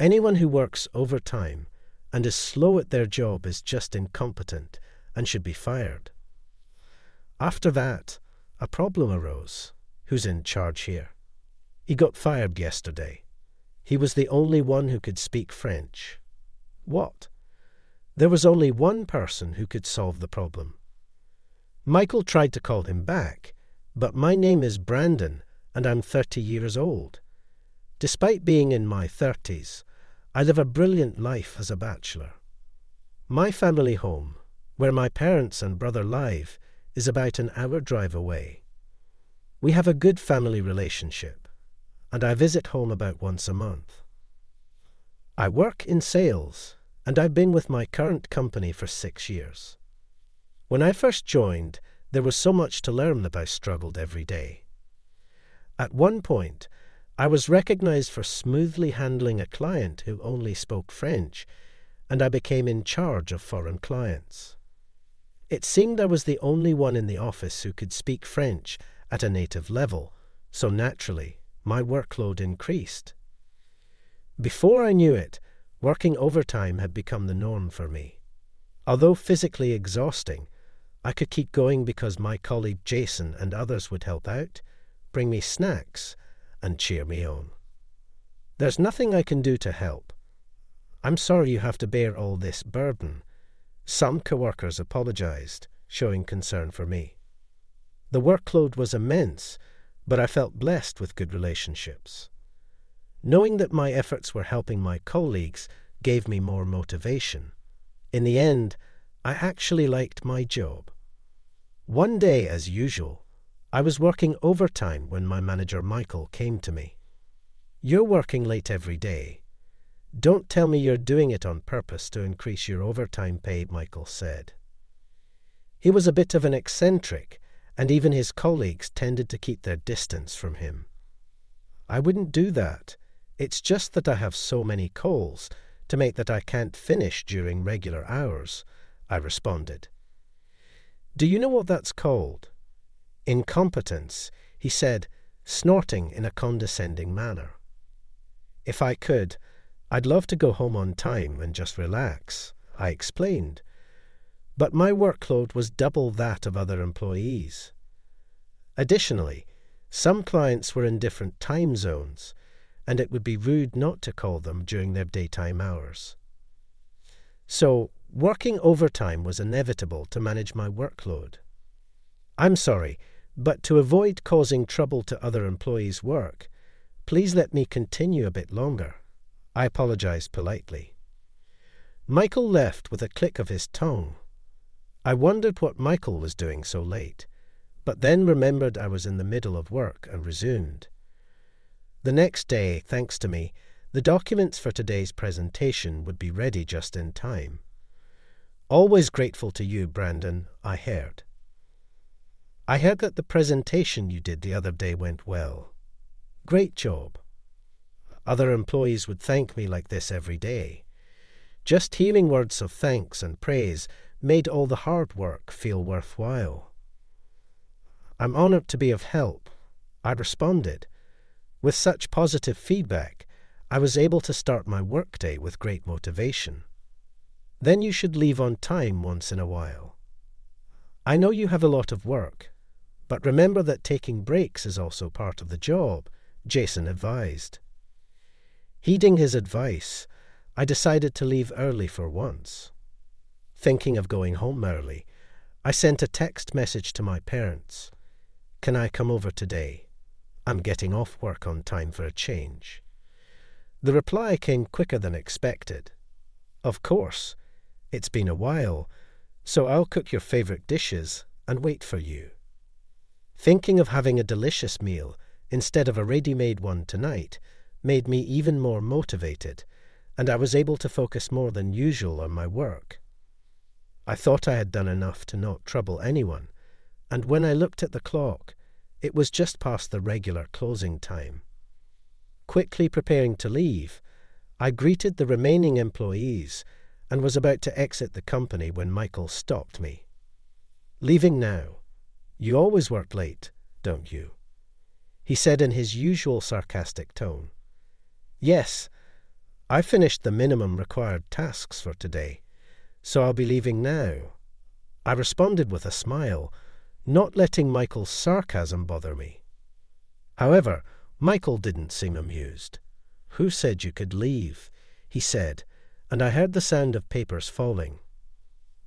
Anyone who works overtime and is slow at their job is just incompetent and should be fired. After that, a problem arose. Who's in charge here? He got fired yesterday. He was the only one who could speak French. What? There was only one person who could solve the problem. Michael tried to call him back, but my name is Brandon and I'm 30 years old. Despite being in my 30s, I live a brilliant life as a bachelor. My family home, where my parents and brother live, is about an hour drive away. We have a good family relationship, and I visit home about once a month. I work in sales, and I've been with my current company for 6 years. When I first joined, there was so much to learn that I struggled every day. At one point, I was recognized for smoothly handling a client who only spoke French, and I became in charge of foreign clients. It seemed I was the only one in the office who could speak French at a native level, so naturally, my workload increased. Before I knew it, working overtime had become the norm for me. Although physically exhausting, I could keep going because my colleague Jason and others would help out, bring me snacks, and cheer me on. There's nothing I can do to help. I'm sorry you have to bear all this burden. Some coworkers apologized, showing concern for me. The workload was immense, but I felt blessed with good relationships. Knowing that my efforts were helping my colleagues gave me more motivation. In the end, I actually liked my job. One day, as usual, I was working overtime when my manager Michael came to me. "You're working late every day. Don't tell me you're doing it on purpose to increase your overtime pay," Michael said. He was a bit of an eccentric, and even his colleagues tended to keep their distance from him. "I wouldn't do that. It's just that I have so many calls to make that I can't finish during regular hours," I responded. "Do you know what that's called?" "Incompetence," he said, snorting in a condescending manner. "If I could, I'd love to go home on time and just relax," I explained. But my workload was double that of other employees. Additionally, some clients were in different time zones, and it would be rude not to call them during their daytime hours. So, working overtime was inevitable to manage my workload. "I'm sorry, but to avoid causing trouble to other employees' work, please let me continue a bit longer," I apologized politely. Michael left with a click of his tongue. I wondered what Michael was doing so late, but then remembered I was in the middle of work and resumed. The next day, thanks to me, the documents for today's presentation would be ready just in time. "Always grateful to you, Brandon," I heard. "I heard that the presentation you did the other day went well. Great job." Other employees would thank me like this every day. Just hearing words of thanks and praise made all the hard work feel worthwhile. "I'm honored to be of help," I responded. With such positive feedback, I was able to start my workday with great motivation. "Then you should leave on time once in a while. I know you have a lot of work, but remember that taking breaks is also part of the job," Jason advised. Heeding his advice, I decided to leave early for once. Thinking of going home early, I sent a text message to my parents. "Can I come over today? I'm getting off work on time for a change." The reply came quicker than expected. "Of course. It's been a while, so I'll cook your favorite dishes and wait for you." Thinking of having a delicious meal instead of a ready-made one tonight made me even more motivated, and I was able to focus more than usual on my work. I thought I had done enough to not trouble anyone, and when I looked at the clock, it was just past the regular closing time. Quickly preparing to leave, I greeted the remaining employees and was about to exit the company when Michael stopped me. "Leaving now? You always work late, don't you?" he said in his usual sarcastic tone. "Yes, I finished the minimum required tasks for today, so I'll be leaving now. I responded with a smile, not letting Michael's sarcasm bother me. However, Michael didn't seem amused. "Who said you could leave?" he said, and I heard the sound of papers falling.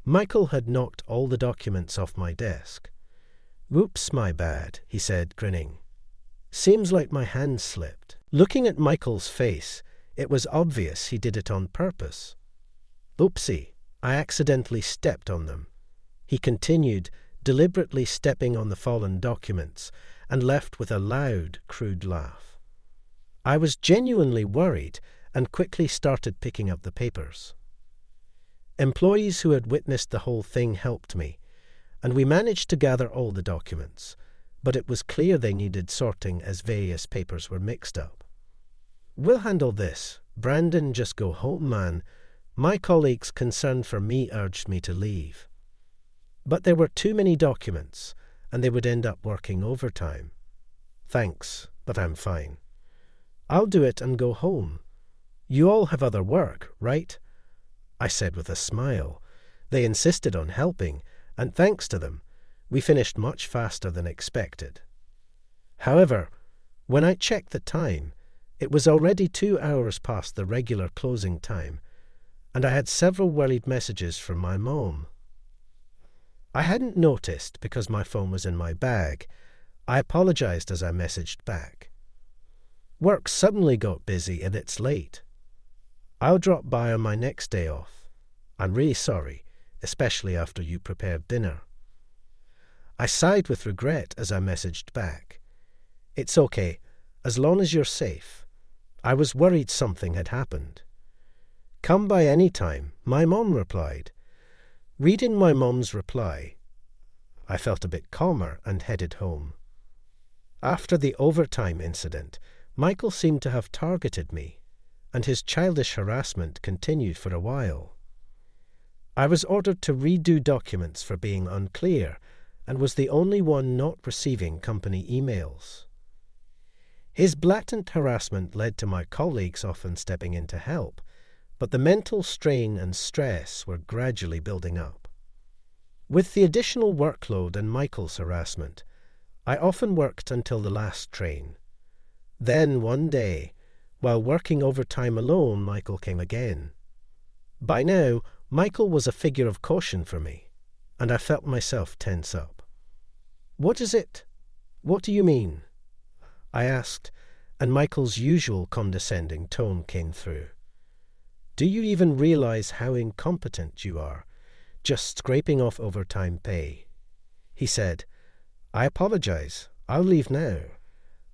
Michael had knocked all the documents off my desk. "Whoops, my bad," he said, grinning. "Seems like my hand slipped." Looking at Michael's face, it was obvious he did it on purpose. "Oopsie, I accidentally stepped on them," he continued, deliberately stepping on the fallen documents, and left with a loud, crude laugh. I was genuinely worried and quickly started picking up the papers. Employees who had witnessed the whole thing helped me, and we managed to gather all the documents, but it was clear they needed sorting as various papers were mixed up. "We'll handle this. Brandon, just go home, man." My colleagues concerned for me urged me to leave. But there were too many documents, and they would end up working overtime. "Thanks, but I'm fine." "I'll do it and go home. You all have other work, right?" I said with a smile. They insisted on helping, and thanks to them, we finished much faster than expected. However, when I checked the time, it was already 2 hours past the regular closing time, and I had several worried messages from my mom. I hadn't noticed because my phone was in my bag. I apologized as I messaged back. "Work suddenly got busy and it's late. I'll drop by on my next day off. I'm really sorry, especially after you prepared dinner." I sighed with regret as I messaged back. "It's okay, as long as you're safe. I was worried something had happened." "Come by any time," my mom replied. Reading my mom's reply, I felt a bit calmer and headed home. After the overtime incident, Michael seemed to have targeted me, and his childish harassment continued for a while. I was ordered to redo documents for being unclear, and was the only one not receiving company emails. His blatant harassment led to my colleagues often stepping in to help, but the mental strain and stress were gradually building up. With the additional workload and Michael's harassment, I often worked until the last train. Then one day, while working overtime alone, Michael came again. By now, Michael was a figure of caution for me, and I felt myself tense up. "What is it? What do you mean?" I asked, and Michael's usual condescending tone came through. "Do you even realize how incompetent you are, just scraping off overtime pay?" He said. "I apologize. I'll leave now,"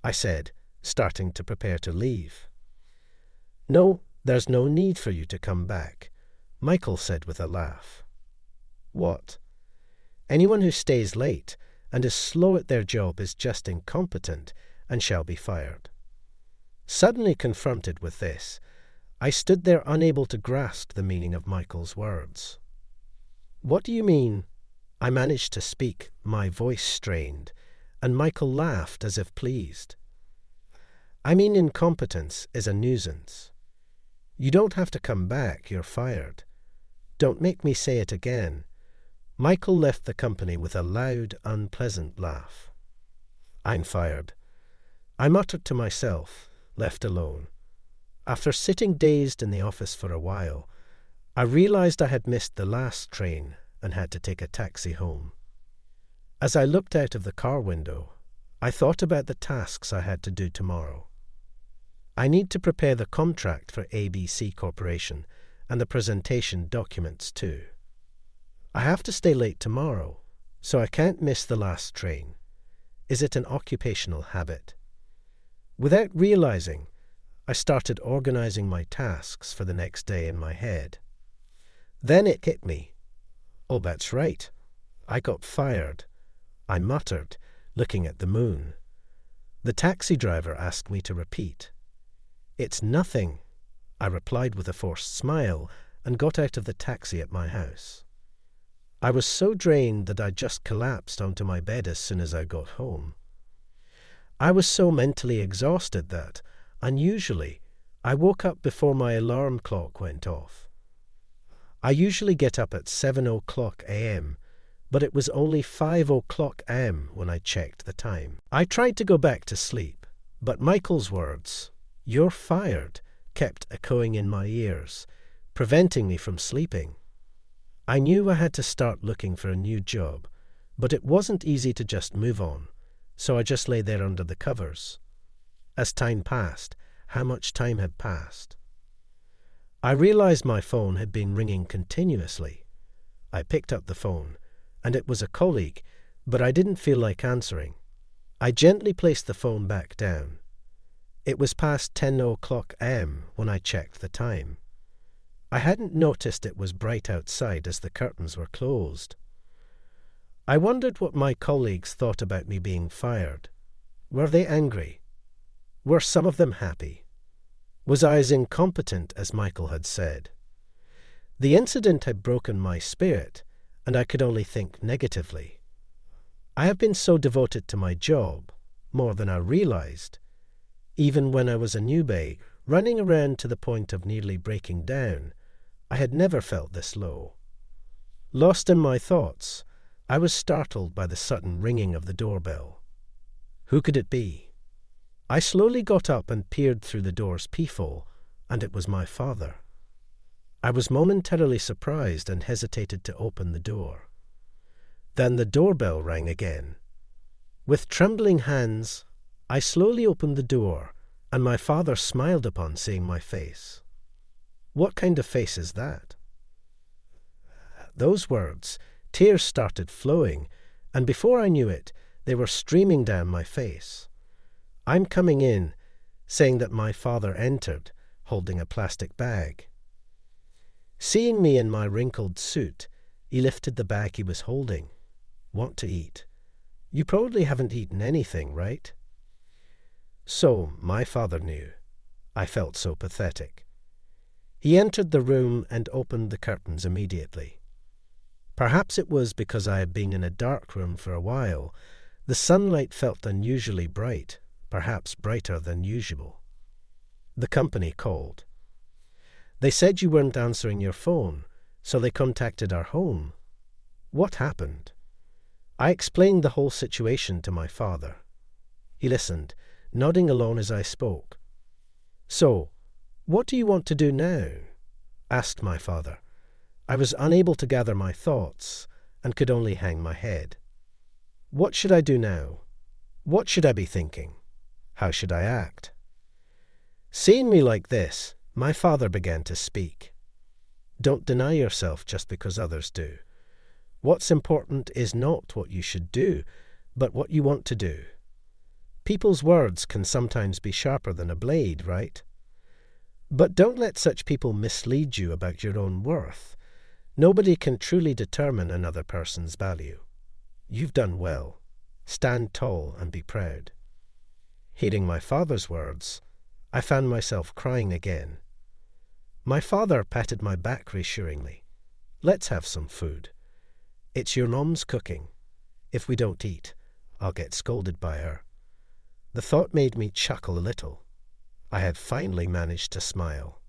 I said, starting to prepare to leave. "No, there's no need for you to come back," Michael said with a laugh. "What? Anyone who stays late and is slow at their job is just incompetent and shall be fired." Suddenly confronted with this, I stood there unable to grasp the meaning of Michael's words. "What do you mean?" I managed to speak, my voice strained, and Michael laughed as if pleased. "I mean incompetence is a nuisance. You don't have to come back, you're fired. Don't make me say it again." Michael left the company with a loud, unpleasant laugh. "I'm fired," I muttered to myself, left alone. After sitting dazed in the office for a while, I realized I had missed the last train and had to take a taxi home. As I looked out of the car window, I thought about the tasks I had to do tomorrow. I need to prepare the contract for ABC Corporation and the presentation documents too. I have to stay late tomorrow, so I can't miss the last train. Is it an occupational habit? Without realizing, I started organizing my tasks for the next day in my head. Then it hit me. "Oh, that's right. I got fired," I muttered, looking at the moon. The taxi driver asked me to repeat. "It's nothing," I replied with a forced smile and got out of the taxi at my house. I was so drained that I just collapsed onto my bed as soon as I got home. I was so mentally exhausted that, unusually, I woke up before my alarm clock went off. I usually get up at 7 a.m, but it was only 5 a.m. when I checked the time. I tried to go back to sleep, but Michael's words, "You're fired," kept echoing in my ears, preventing me from sleeping. I knew I had to start looking for a new job, but it wasn't easy to just move on, so I just lay there under the covers. As time passed, how much time had passed? I realized my phone had been ringing continuously. I picked up the phone, and it was a colleague, but I didn't feel like answering. I gently placed the phone back down. It was past 10 a.m. when I checked the time. I hadn't noticed it was bright outside as the curtains were closed. I wondered what my colleagues thought about me being fired. Were they angry? Were some of them happy? Was I as incompetent as Michael had said? The incident had broken my spirit, and I could only think negatively. I have been so devoted to my job, more than I realized. Even when I was a newbie, running around to the point of nearly breaking down, I had never felt this low. Lost in my thoughts, I was startled by the sudden ringing of the doorbell. Who could it be? I slowly got up and peered through the door's peephole, and it was my father. I was momentarily surprised and hesitated to open the door. Then the doorbell rang again. With trembling hands, I slowly opened the door, and my father smiled upon seeing my face. What kind of face is that? At those words, tears started flowing, and before I knew it, they were streaming down my face. I'm coming in, saying that my father entered, holding a plastic bag. Seeing me in my wrinkled suit, he lifted the bag he was holding. "Want to eat? You probably haven't eaten anything, right?" So, my father knew. I felt so pathetic. He entered the room and opened the curtains immediately. Perhaps it was because I had been in a dark room for a while. The sunlight felt unusually bright, perhaps brighter than usual. The company called. They said you weren't answering your phone, so they contacted our home. What happened? I explained the whole situation to my father. He listened, nodding along as I spoke. "So, what do you want to do now?" asked my father. I was unable to gather my thoughts and could only hang my head. What should I do now? What should I be thinking? How should I act? Seeing me like this, my father began to speak. Don't deny yourself just because others do. What's important is not what you should do, but what you want to do. People's words can sometimes be sharper than a blade, right? But don't let such people mislead you about your own worth. Nobody can truly determine another person's value. You've done well. Stand tall and be proud. Hearing my father's words, I found myself crying again. My father patted my back reassuringly. "Let's have some food. It's your mom's cooking. If we don't eat, I'll get scolded by her." The thought made me chuckle a little. I had finally managed to smile.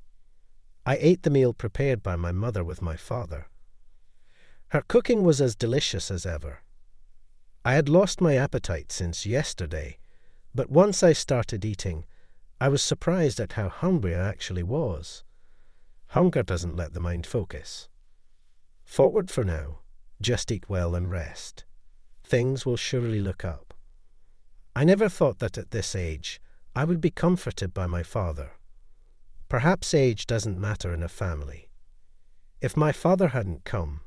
I ate the meal prepared by my mother with my father. Her cooking was as delicious as ever. I had lost my appetite since yesterday, but once I started eating, I was surprised at how hungry I actually was. Hunger doesn't let the mind focus. Forward for now. Just eat well and rest. Things will surely look up. I never thought that at this age I would be comforted by my father. Perhaps age doesn't matter in a family. If my father hadn't come,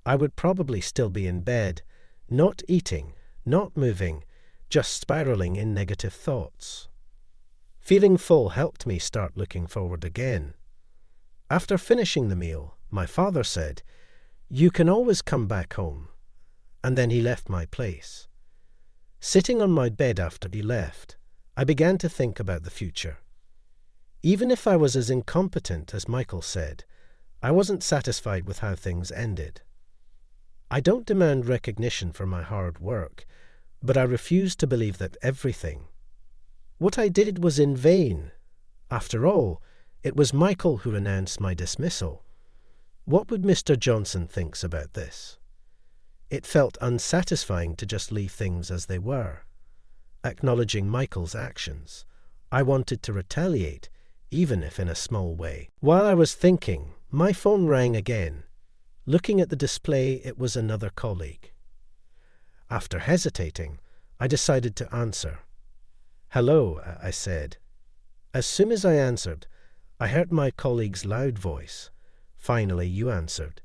I would probably still be in bed, not eating, not moving, just spiraling in negative thoughts. Feeling full helped me start looking forward again. After finishing the meal, my father said, "You can always come back home." And then he left my place. Sitting on my bed after he left, I began to think about the future. Even if I was as incompetent as Michael said, I wasn't satisfied with how things ended. I don't demand recognition for my hard work, but I refuse to believe that everything, what I did was in vain. After all, it was Michael who announced my dismissal. What would Mr. Johnson think about this? It felt unsatisfying to just leave things as they were. Acknowledging Michael's actions, I wanted to retaliate, even if in a small way. While I was thinking, my phone rang again. Looking at the display, it was another colleague. After hesitating, I decided to answer. "Hello," I said. As soon as I answered, I heard my colleague's loud voice. "Finally, you answered.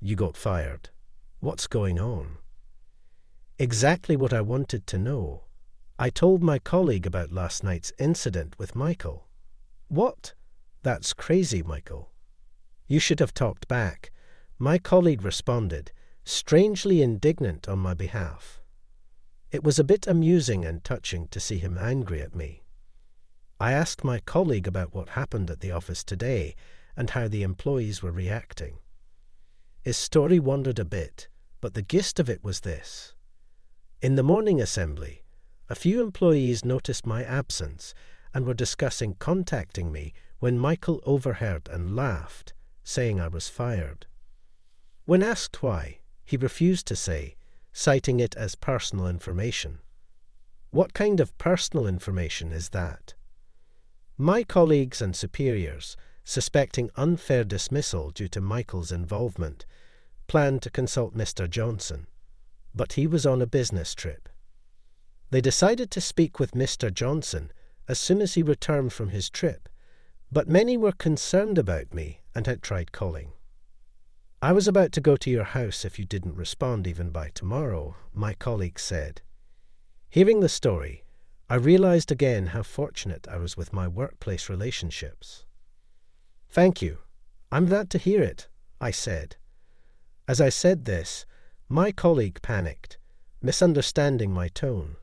You got fired. What's going on?" Exactly what I wanted to know. I told my colleague about last night's incident with Michael. "What? That's crazy, Michael." "You should have talked back," my colleague responded, strangely indignant on my behalf. It was a bit amusing and touching to see him angry at me. I asked my colleague about what happened at the office today and how the employees were reacting. His story wandered a bit, but the gist of it was this. In the morning assembly, a few employees noticed my absence and were discussing contacting me when Michael overheard and laughed, saying I was fired. When asked why, he refused to say, citing it as personal information. What kind of personal information is that? My colleagues and superiors, suspecting unfair dismissal due to Michael's involvement, planned to consult Mr. Johnson, but he was on a business trip. They decided to speak with Mr. Johnson as soon as he returned from his trip, but many were concerned about me and had tried calling. "I was about to go to your house if you didn't respond even by tomorrow," my colleague said. Hearing the story, I realized again how fortunate I was with my workplace relationships. "Thank you. I'm glad to hear it," I said. As I said this, my colleague panicked, misunderstanding my tone.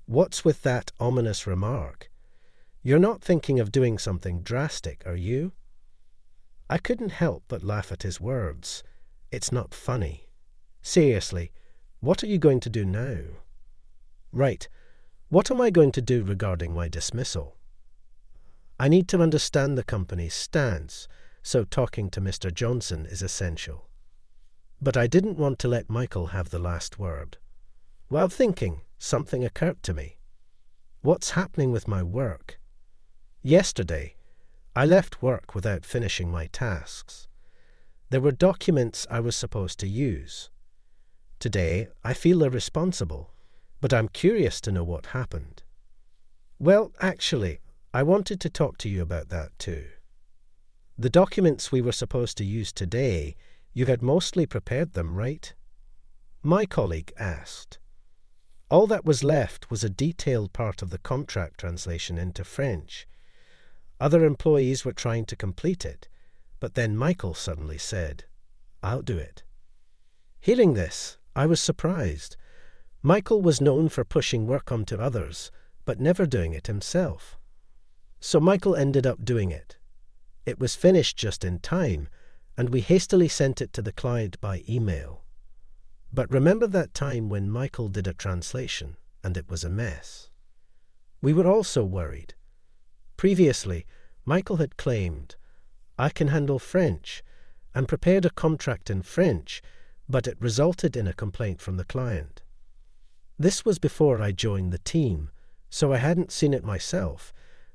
"What's with that ominous remark? You're not thinking of doing something drastic, are you?" I couldn't help but laugh at his words. It's not funny. Seriously, what are you going to do now? Right. What am I going to do regarding my dismissal? I need to understand the company's stance, so talking to Mr. Johnson is essential. But I didn't want to let Michael have the last word. While thinking, something occurred to me. What's happening with my work? Yesterday, I left work without finishing my tasks. There were documents I was supposed to use. Today, I feel irresponsible, but I'm curious to know what happened. Well, actually, I wanted to talk to you about that too. The documents we were supposed to use today, you had mostly prepared them, right? My colleague asked. All that was left was a detailed part of the contract translation into French. Other employees were trying to complete it, but then Michael suddenly said, "I'll do it." Hearing this, I was surprised. Michael was known for pushing work onto others, but never doing it himself. So Michael ended up doing it. It was finished just in time, and we hastily sent it to the client by email. But remember that time when Michael did a translation, and it was a mess? We were also worried. Previously, Michael had claimed, "I can handle French," and prepared a contract in French, but it resulted in a complaint from the client. This was before I joined the team, so I hadn't seen it myself,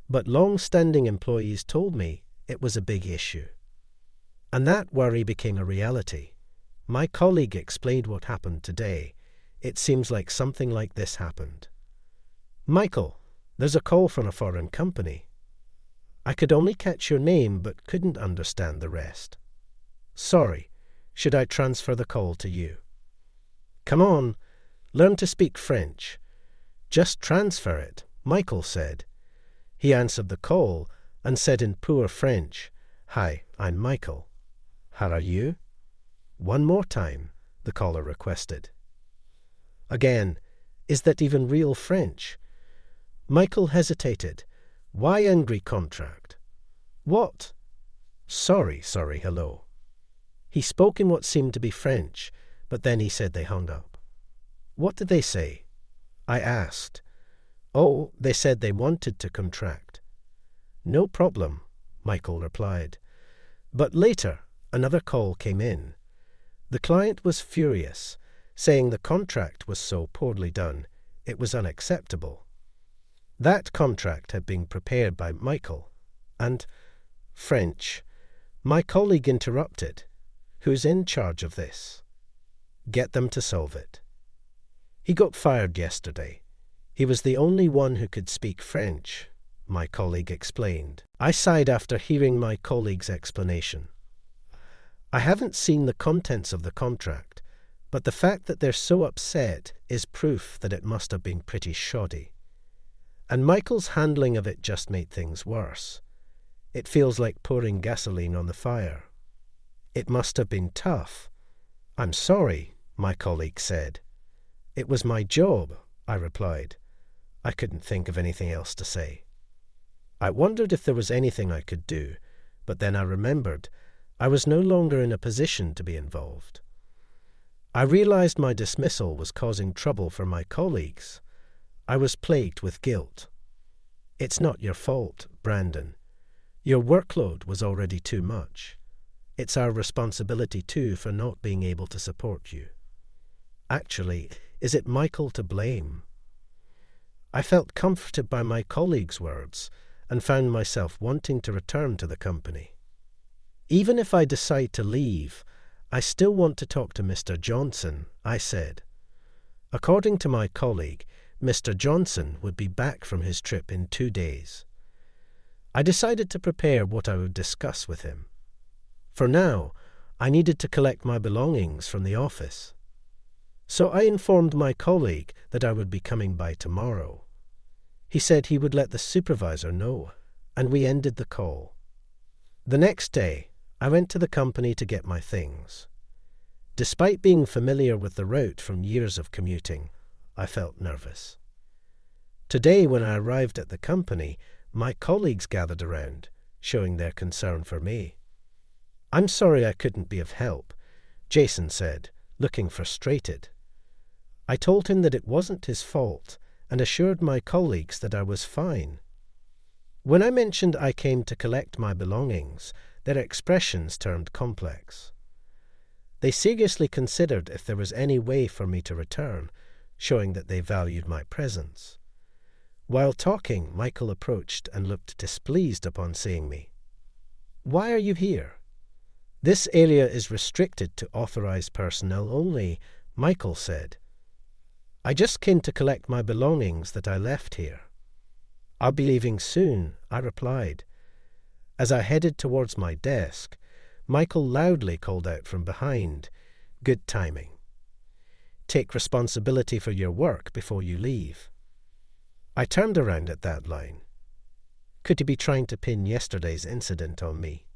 but long-standing employees told me it was a big issue. And that worry became a reality. My colleague explained what happened today. It seems like something like this happened. "Michael, there's a call from a foreign company." I could only catch your name but couldn't understand the rest. "Sorry, should I transfer the call to you?" "Come on, learn to speak French." "Just transfer it," Michael said. He answered the call and said in poor French, "Hi, I'm Michael. How are you?" "One more time," the caller requested. Again, is that even real French? Michael hesitated. "Why angry contract?" "What?" Sorry, hello." He spoke in what seemed to be French, but then he said they hung up. "What did they say?" I asked. "Oh, they said they wanted to contract." "No problem," Michael replied. But later, another call came in. The client was furious, saying the contract was so poorly done, it was unacceptable. That contract had been prepared by Michael, and French. My colleague interrupted. "Who's in charge of this?" "Get them to solve it." "He got fired yesterday. He was the only one who could speak French," my colleague explained. I sighed after hearing my colleague's explanation. I haven't seen the contents of the contract, but the fact that they're so upset is proof that it must have been pretty shoddy. And Michael's handling of it just made things worse. It feels like pouring gasoline on the fire. "It must have been tough." "I'm sorry," my colleague said. "It was my job," I replied. I couldn't think of anything else to say. I wondered if there was anything I could do, but then I remembered I was no longer in a position to be involved. I realized my dismissal was causing trouble for my colleagues. I was plagued with guilt. "It's not your fault, Brandon. Your workload was already too much. It's our responsibility too for not being able to support you. Actually, is it Michael to blame?" I felt comforted by my colleague's words and found myself wanting to return to the company. "Even if I decide to leave, I still want to talk to Mr. Johnson," I said. According to my colleague, Mr. Johnson would be back from his trip in 2 days. I decided to prepare what I would discuss with him. For now, I needed to collect my belongings from the office. So I informed my colleague that I would be coming by tomorrow. He said he would let the supervisor know, and we ended the call. The next day, I went to the company to get my things. Despite being familiar with the route from years of commuting, I felt nervous. Today, when I arrived at the company, my colleagues gathered around, showing their concern for me. "I'm sorry I couldn't be of help," Jason said, looking frustrated. I told him that it wasn't his fault and assured my colleagues that I was fine. When I mentioned I came to collect my belongings, their expressions turned complex. They seriously considered if there was any way for me to return, showing that they valued my presence. While talking, Michael approached and looked displeased upon seeing me. "Why are you here?" "This area is restricted to authorized personnel only," Michael said. "I just came to collect my belongings that I left here." "I'll be leaving soon," I replied. As I headed towards my desk, Michael loudly called out from behind, "Good timing. Take responsibility for your work before you leave." I turned around at that line. Could he be trying to pin yesterday's incident on me?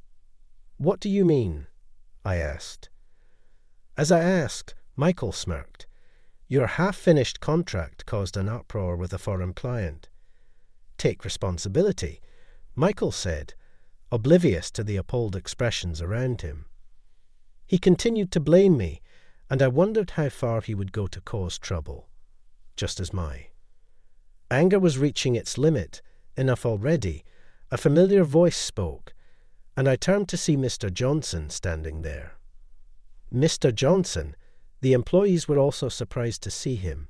"What do you mean?" I asked. As I asked, Michael smirked. "Your half-finished contract caused an uproar with a foreign client." "Take responsibility," Michael said, oblivious to the appalled expressions around him. He continued to blame me, and I wondered how far he would go to cause trouble, just as my anger was reaching its limit. Enough already. A familiar voice spoke, and I turned to see Mr. Johnson standing there. Mr. Johnson, the employees were also surprised to see him.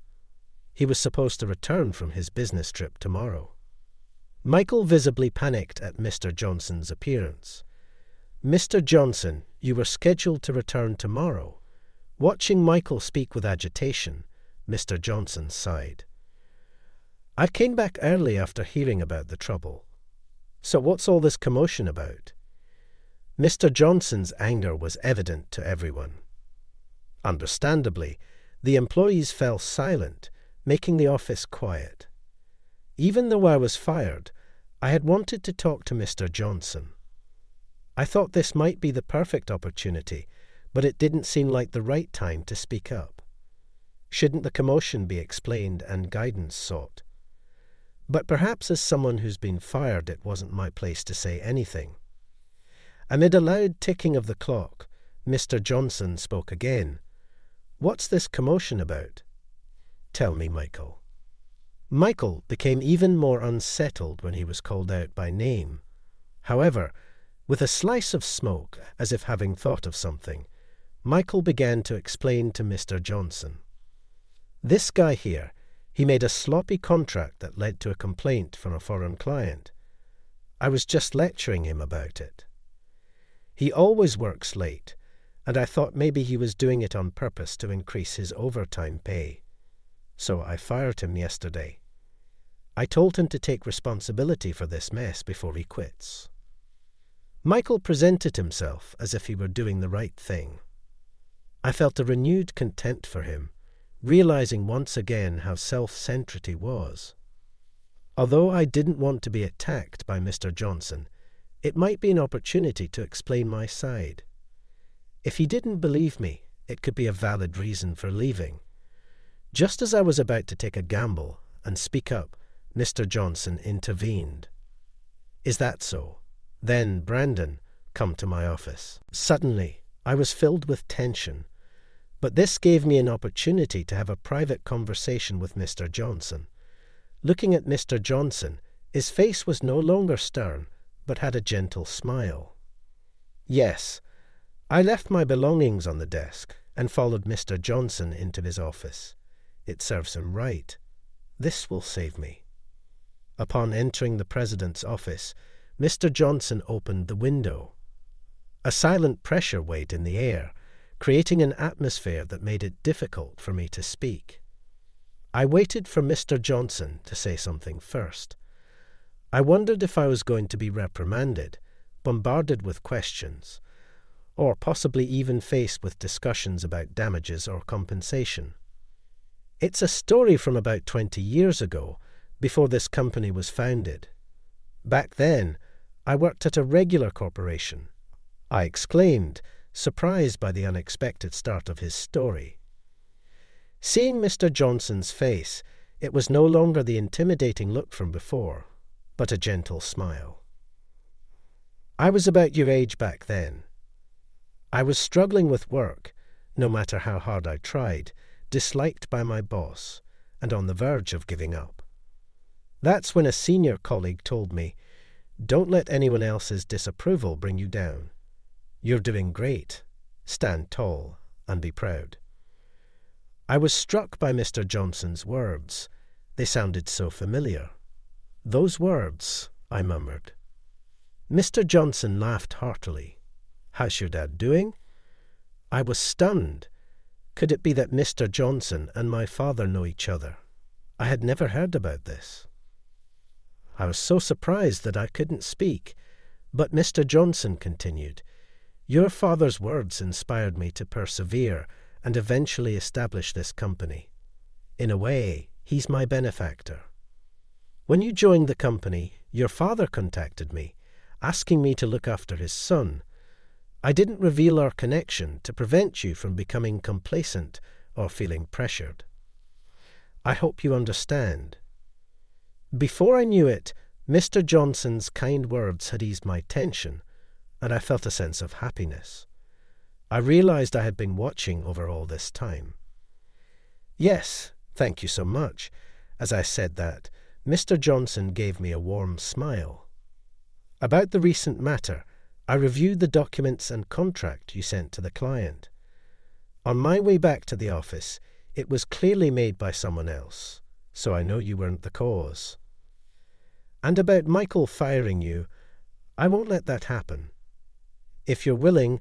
He was supposed to return from his business trip tomorrow. Michael visibly panicked at Mr. Johnson's appearance. "Mr. Johnson, you were scheduled to return tomorrow." Watching Michael speak with agitation, Mr. Johnson sighed. "I came back early after hearing about the trouble. So what's all this commotion about?" Mr. Johnson's anger was evident to everyone. Understandably, the employees fell silent, making the office quiet. Even though I was fired, I had wanted to talk to Mr. Johnson. I thought this might be the perfect opportunity, but it didn't seem like the right time to speak up. Shouldn't the commotion be explained and guidance sought? But perhaps as someone who's been fired, it wasn't my place to say anything. Amid a loud ticking of the clock, Mr. Johnson spoke again. "What's this commotion about?" "Tell me, Michael." Michael became even more unsettled when he was called out by name. However, with a slice of smoke, as if having thought of something, Michael began to explain to Mr. Johnson. This guy here, he made a sloppy contract that led to a complaint from a foreign client. I was just lecturing him about it. He always works late, and I thought maybe he was doing it on purpose to increase his overtime pay. So I fired him yesterday. I told him to take responsibility for this mess before he quits. Michael presented himself as if he were doing the right thing. I felt a renewed contempt for him, realizing once again how self-centered he was. Although I didn't want to be attacked by Mr. Johnson, it might be an opportunity to explain my side. If he didn't believe me, it could be a valid reason for leaving. Just as I was about to take a gamble and speak up, Mr. Johnson intervened. "Is that so? Then, Brandon, come to my office." Suddenly, I was filled with tension, but this gave me an opportunity to have a private conversation with Mr. Johnson. Looking at Mr. Johnson, his face was no longer stern, but had a gentle smile. Yes, I left my belongings on the desk and followed Mr. Johnson into his office. It serves him right. This will save me. Upon entering the president's office, Mr. Johnson opened the window. A silent pressure weighed in the air, creating an atmosphere that made it difficult for me to speak. I waited for Mr. Johnson to say something first. I wondered if I was going to be reprimanded, bombarded with questions, or possibly even faced with discussions about damages or compensation. It's a story from about 20 years ago, before this company was founded. Back then, I worked at a regular corporation. I exclaimed, surprised by the unexpected start of his story. Seeing Mr. Johnson's face, it was no longer the intimidating look from before, but a gentle smile. I was about your age back then. I was struggling with work, no matter how hard I tried, disliked by my boss, and on the verge of giving up. That's when a senior colleague told me, "Don't let anyone else's disapproval bring you down. You're doing great. Stand tall and be proud." I was struck by Mr. Johnson's words. They sounded so familiar. "Those words," I murmured. Mr. Johnson laughed heartily. "How's your dad doing?" I was stunned. Could it be that Mr. Johnson and my father know each other? I had never heard about this. I was so surprised that I couldn't speak, but Mr. Johnson continued, "Your father's words inspired me to persevere and eventually establish this company. In a way, he's my benefactor. When you joined the company, your father contacted me, asking me to look after his son. I didn't reveal our connection to prevent you from becoming complacent or feeling pressured. I hope you understand." Before I knew it, Mr. Johnson's kind words had eased my tension, and I felt a sense of happiness. I realized I had been watching over all this time. "Yes, thank you so much." As I said that, Mr. Johnson gave me a warm smile. "About the recent matter, I reviewed the documents and contract you sent to the client. On my way back to the office, it was clearly made by someone else, so I know you weren't the cause. And about Michael firing you, I won't let that happen. If you're willing,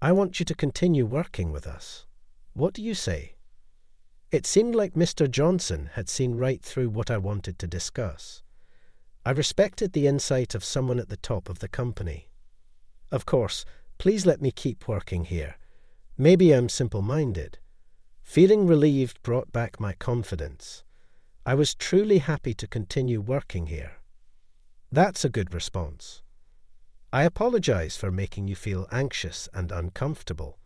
I want you to continue working with us. What do you say?" It seemed like Mr. Johnson had seen right through what I wanted to discuss. I respected the insight of someone at the top of the company. Of course, please let me keep working here. Maybe I'm simple-minded. Feeling relieved brought back my confidence. I was truly happy to continue working here. That's a good response. I apologize for making you feel anxious and uncomfortable.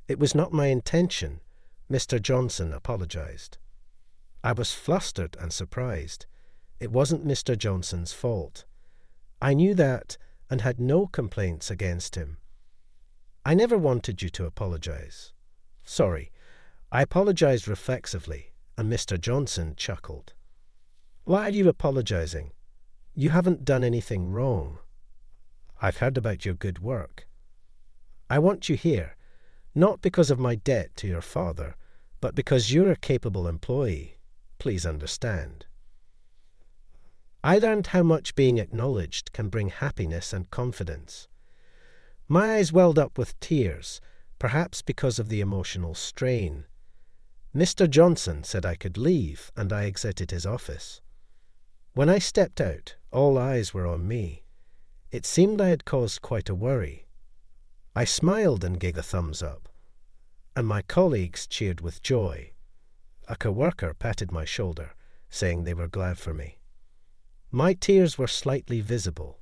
It was not my intention. Mr. Johnson apologized. I was flustered and surprised. It wasn't Mr. Johnson's fault. I knew that and had no complaints against him. "I never wanted you to apologize." "Sorry." I apologized reflexively, and Mr. Johnson chuckled. Why are you apologizing? You haven't done anything wrong. I've heard about your good work. I want you here, not because of my debt to your father, but because you're a capable employee. Please understand. I learned how much being acknowledged can bring happiness and confidence. My eyes welled up with tears, perhaps because of the emotional strain. Mr. Johnson said I could leave, and I exited his office. When I stepped out, all eyes were on me. It seemed I had caused quite a worry. I smiled and gave a thumbs up, and my colleagues cheered with joy. A co-worker patted my shoulder, saying they were glad for me. My tears were slightly visible,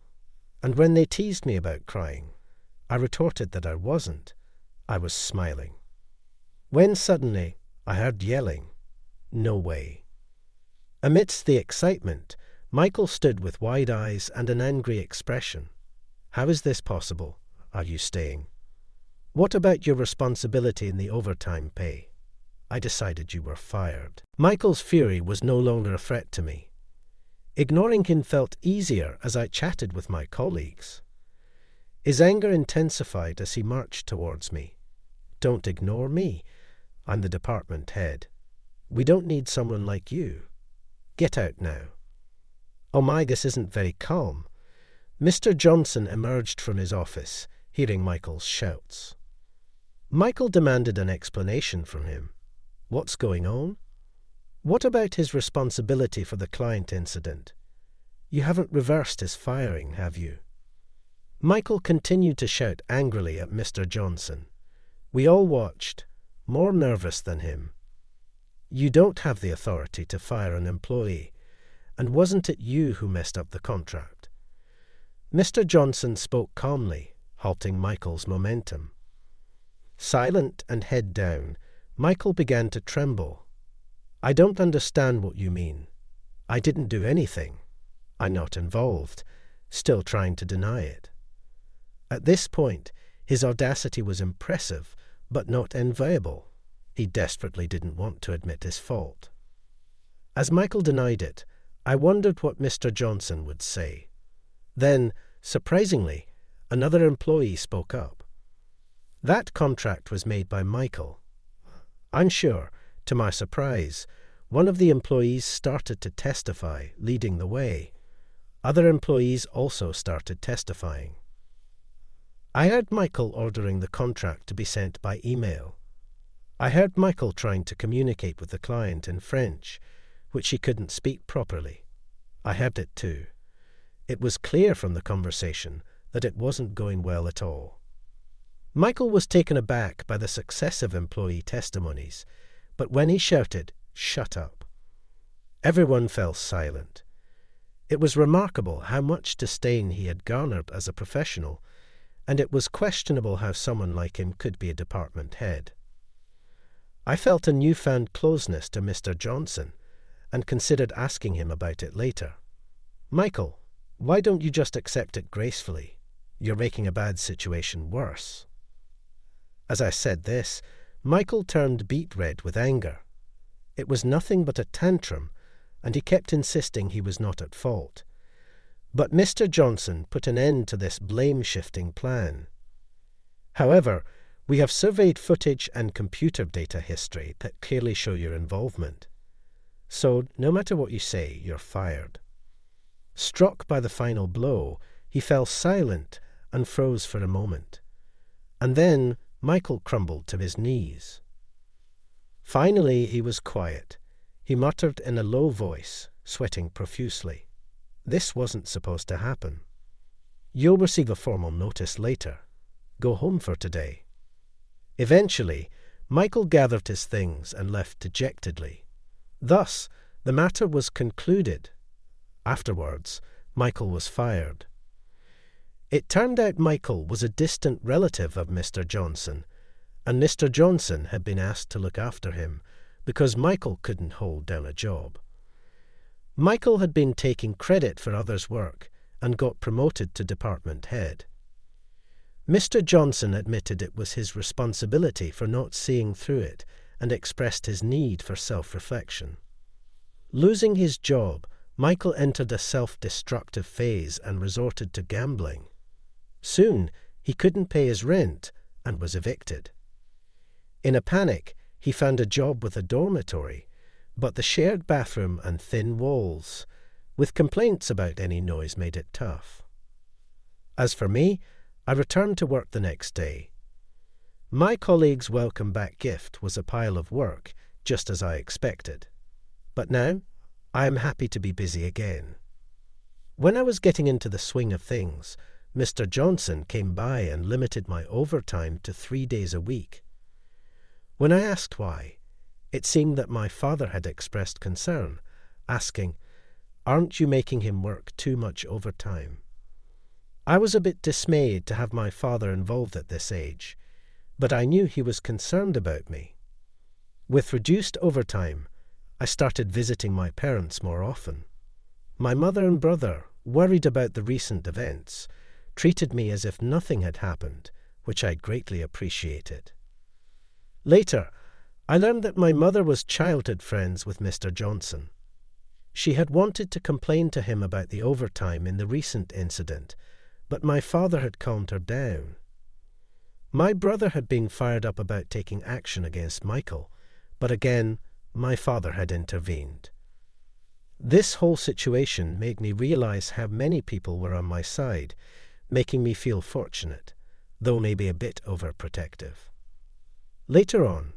and when they teased me about crying, I retorted that I wasn't. I was smiling. When suddenly I heard yelling. No way. Amidst the excitement, Michael stood with wide eyes and an angry expression. How is this possible? Are you staying? What about your responsibility in the overtime pay? I decided you were fired. Michael's fury was no longer a threat to me. Ignoring him felt easier as I chatted with my colleagues. His anger intensified as he marched towards me. Don't ignore me. I'm the department head. We don't need someone like you. Get out now. Oh my, this isn't very calm. Mr. Johnson emerged from his office, hearing Michael's shouts. Michael demanded an explanation from him. What's going on? What about his responsibility for the client incident? You haven't reversed his firing, have you? Michael continued to shout angrily at Mr. Johnson. We all watched, more nervous than him. You don't have the authority to fire an employee, and wasn't it you who messed up the contract? Mr. Johnson spoke calmly, halting Michael's momentum. Silent and head down, Michael began to tremble. I don't understand what you mean. I didn't do anything. I'm not involved, still trying to deny it. At this point, his audacity was impressive, but not enviable. He desperately didn't want to admit his fault. As Michael denied it, I wondered what Mr. Johnson would say. Then, surprisingly, another employee spoke up. That contract was made by Michael. I'm sure, to my surprise, one of the employees started to testify, leading the way. Other employees also started testifying. I heard Michael ordering the contract to be sent by email. I heard Michael trying to communicate with the client in French, which he couldn't speak properly. I heard it too. It was clear from the conversation that it wasn't going well at all. Michael was taken aback by the successive employee testimonies, but when he shouted, "Shut up!" everyone fell silent. It was remarkable how much disdain he had garnered as a professional, and it was questionable how someone like him could be a department head. I felt a newfound closeness to Mr. Johnson, and considered asking him about it later. Michael, why don't you just accept it gracefully? You're making a bad situation worse. As I said this, Michael turned beet red with anger. It was nothing but a tantrum, and he kept insisting he was not at fault. But Mr. Johnson put an end to this blame-shifting plan. However, we have surveyed footage and computer data history that clearly show your involvement. So, no matter what you say, you're fired. Struck by the final blow, he fell silent and froze for a moment. And then Michael crumbled to his knees. Finally, he was quiet. He muttered in a low voice, sweating profusely. This wasn't supposed to happen. You'll receive a formal notice later. Go home for today. Eventually, Michael gathered his things and left dejectedly. Thus, the matter was concluded. Afterwards, Michael was fired. It turned out Michael was a distant relative of Mr. Johnson, and Mr. Johnson had been asked to look after him because Michael couldn't hold down a job. Michael had been taking credit for others' work and got promoted to department head. Mr. Johnson admitted it was his responsibility for not seeing through it and expressed his need for self-reflection. Losing his job, Michael entered a self-destructive phase and resorted to gambling. Soon, he couldn't pay his rent and was evicted. In a panic, he found a job with a dormitory, but the shared bathroom and thin walls, with complaints about any noise, made it tough. As for me, I returned to work the next day. My colleague's welcome back gift was a pile of work, just as I expected. But now, I am happy to be busy again. When I was getting into the swing of things, Mr. Johnson came by and limited my overtime to 3 days a week. When I asked why, it seemed that my father had expressed concern, asking, "Aren't you making him work too much overtime?" I was a bit dismayed to have my father involved at this age, but I knew he was concerned about me. With reduced overtime, I started visiting my parents more often. My mother and brother, worried about the recent events, treated me as if nothing had happened, which I greatly appreciated. Later, I learned that my mother was childhood friends with Mr. Johnson. She had wanted to complain to him about the overtime in the recent incident, but my father had calmed her down. My brother had been fired up about taking action against Michael, but again, my father had intervened. This whole situation made me realize how many people were on my side, making me feel fortunate, though maybe a bit overprotective. Later on,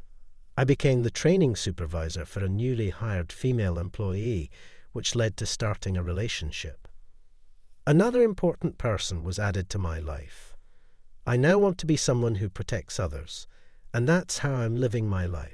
I became the training supervisor for a newly hired female employee, which led to starting a relationship. Another important person was added to my life. I now want to be someone who protects others, and that's how I'm living my life.